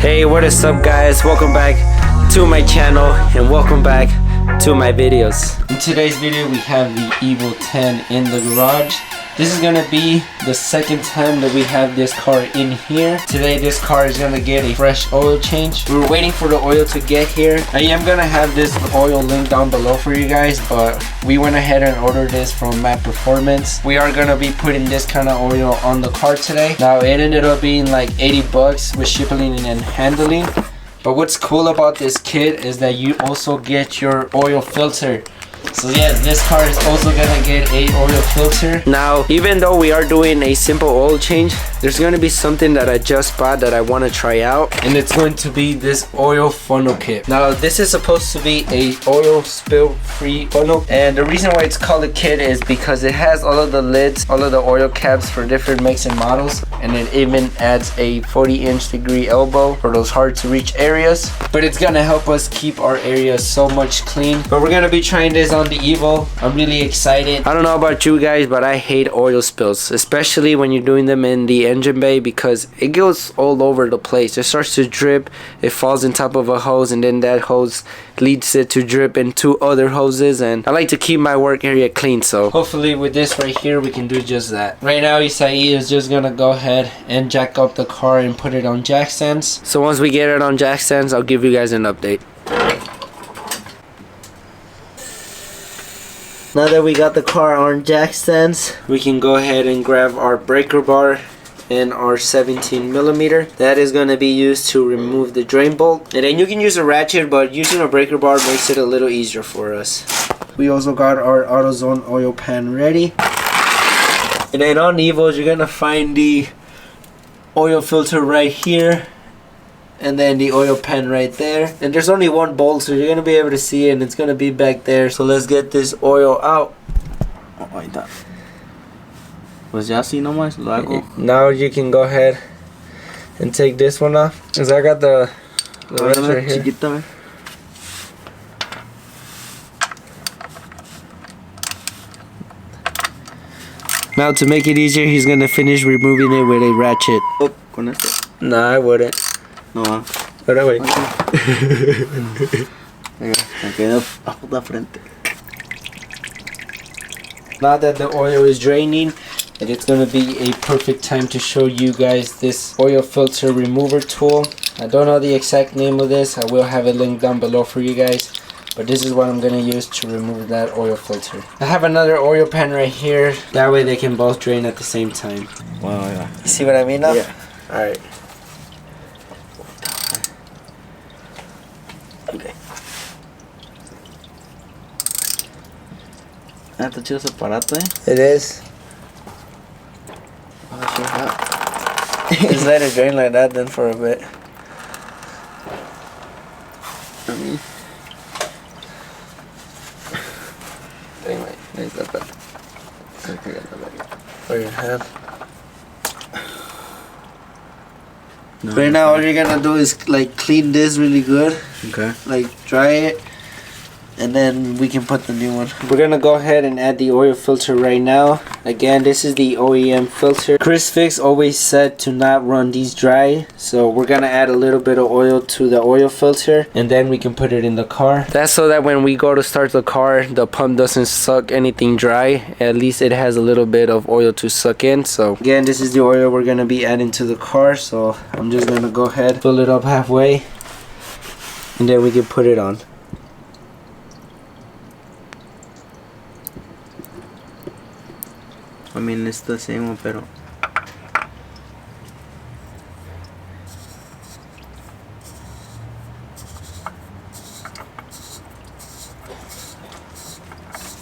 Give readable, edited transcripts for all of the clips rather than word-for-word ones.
Hey, what is up guys? Welcome back to my channel and welcome back to my videos. In today's video we have the Evo 10 in the garage. This is gonna be the second time that we have this car in here. Today this car is gonna get a fresh oil change. We're waiting for the oil to get here. I am gonna have this oil link down below for you guys, but we went ahead and ordered this from Matt Performance. We are gonna be putting this kind of oil on the car today. Now it ended up being like 80 bucks with shipping and handling. But what's cool about this kit is that you also get your oil filter. So yes, this car is also gonna get a oil filter. Now, even though we are doing a simple oil change, there's gonna be something that I just bought that I want to try out, and it's going to be this oil funnel kit. Now, this is supposed to be a oil spill free funnel, and the reason why it's called a kit is because it has all of the lids, all of the oil caps for different makes and models, and it even adds a 40-inch degree elbow for those hard to reach areas. But it's gonna help us keep our area so much clean. But we're gonna be trying this on the Evo. I'm really excited. I don't know about you guys, but I hate oil spills, especially when you're doing them in the engine bay, because it goes all over the place. It starts to drip, it falls on top of a hose, and then that hose leads it to drip into other hoses, and I like to keep my work area clean, so hopefully with this right here we can do just that. Right now Isai is just gonna go ahead and jack up the car and put it on jack stands. So once we get it on jack stands, I'll give you guys an update. Now that we got the car on jack stands, we can go ahead and grab our breaker bar and our 17mm. That is going to be used to remove the drain bolt. And then you can use a ratchet, but using a breaker bar makes it a little easier for us. We also got our AutoZone oil pan ready. And then on Evos, you're going to find the oil filter right here, and then the oil pan right there. And there's only one bolt, so you're gonna be able to see it, and it's gonna be back there. So let's get this oil out. Oh, ahí está. Pues ya así nomás lo hago. Now you can go ahead and take this one off, cause I got the wrench right here. Chiquita, Now to make it easier, he's gonna finish removing it with a ratchet. Oh, con este. Nah, I wouldn't. No va. Ahora wait. Venga, me quedo bajo la frente. Now that the oil is draining, and it's gonna be a perfect time to show you guys this oil filter remover tool. I don't know the exact name of this. I will have it linked down below for you guys. But this is what I'm gonna use to remove that oil filter. I have another oil pan right here. That way they can both drain at the same time. Wow, yeah. You see what I mean now? Yeah. Alright. Okay. Ah, está chido ese aparato, It is. Oh, that's sure hot. Just let it drain like that then for a bit. For your hand. No, Right now all you're gonna do is like clean this really good. Okay. Like dry it, and then we can put the new one. We're gonna go ahead and add the oil filter right now. Again, this is the OEM filter. Chris Fix always said to not run these dry, so we're gonna add a little bit of oil to the oil filter, and then we can put it in the car. That's so that when we go to start the car, the pump doesn't suck anything dry. At least it has a little bit of oil to suck in. So again, this is the oil we're gonna be adding to the car, so I'm just gonna go ahead, fill it up halfway, and then we can put it on. I mean, it's the same one, pero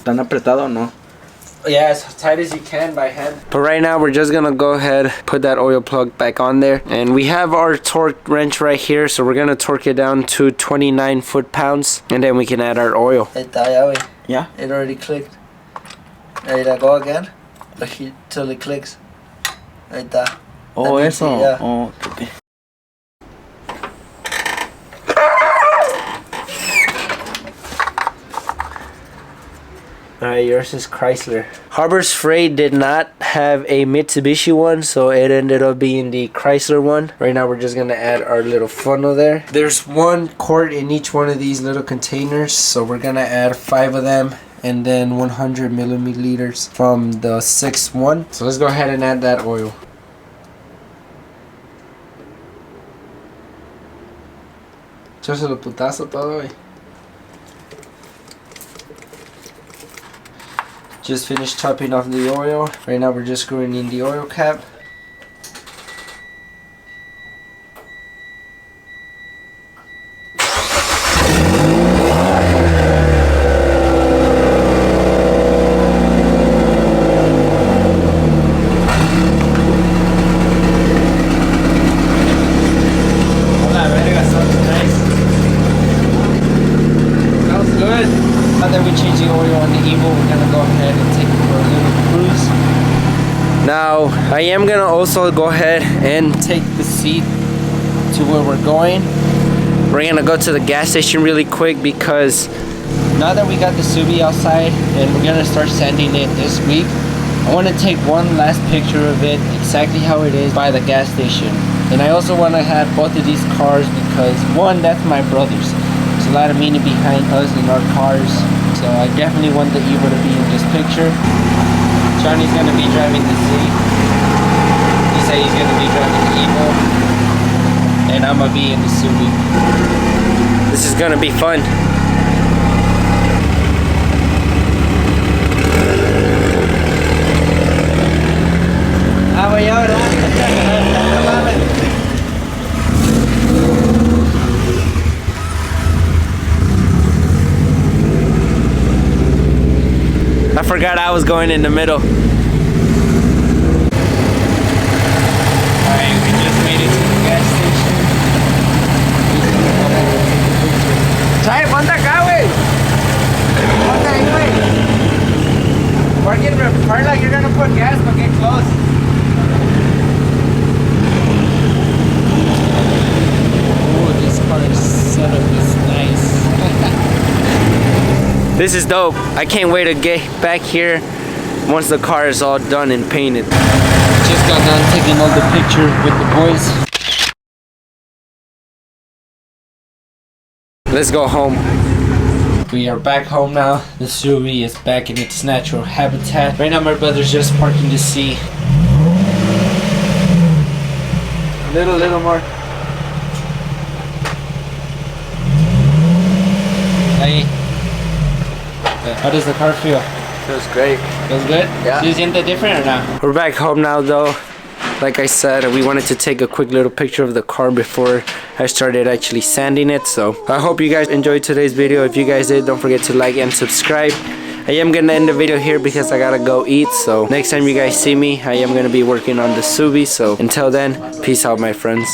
¿tan apretado o no? Yeah, as tight as you can by hand. But right now we're just gonna go ahead, put that oil plug back on there, and we have our torque wrench right here, so we're gonna torque it down to 29 foot-pounds, and then we can add our oil. Yeah. It already clicked. Ready to go again? Till it clicks. Right there. Oh, eso. Yeah. Oh, okay. Alright, yours is Chrysler. Harbor's Freight did not have a Mitsubishi one, so it ended up being the Chrysler one. Right now we're just gonna add our little funnel there. There's 1 quart in each one of these little containers, so we're gonna add 5 of them, and then 100 milliliters from the 6th one. So let's go ahead and add that oil. Echáselo putazo todo, güey. Just finished topping off the oil. Right now we're just screwing in the oil cap. Now that we changed the oil on the Evo, we're gonna go ahead and take it for a little cruise. Now, I am gonna also go ahead and take the seat to where we're going. We're gonna go to the gas station really quick because now that we got the Subi outside and we're gonna start sanding it this week, I want to take one last picture of it exactly how it is by the gas station. And I also want to have both of these cars because one, that's my brother's. There's a lot of meaning behind us and our cars, so I definitely want the Evo to be in this picture. Johnny's gonna be driving the Z. He said he's gonna be driving the Evo, and I'm gonna be in the Subi. This is gonna be fun. I forgot I was going in the middle. Alright, we just made it to the gas station. Chai, ponte acá, güey. Ponte ahí, güey. Park like you're gonna put gas, but get close. Oh, this car's setup is nice. This is dope. I can't wait to get back here once the car is all done and painted. Just got done taking all the pictures with the boys. Let's go home. We are back home now. The Subi is back in its natural habitat. Right now my brother's just parking to see. A little more. Hey. How does the car feel? Feels great. Feels good? Yeah. Do you think they're different or not? We're back home now though. Like I said, we wanted to take a quick little picture of the car before I started actually sanding it. So I hope you guys enjoyed today's video. If you guys did, don't forget to like and subscribe. I am gonna end the video here because I gotta go eat. So next time you guys see me, I am gonna be working on the Subi. So until then, peace out my friends.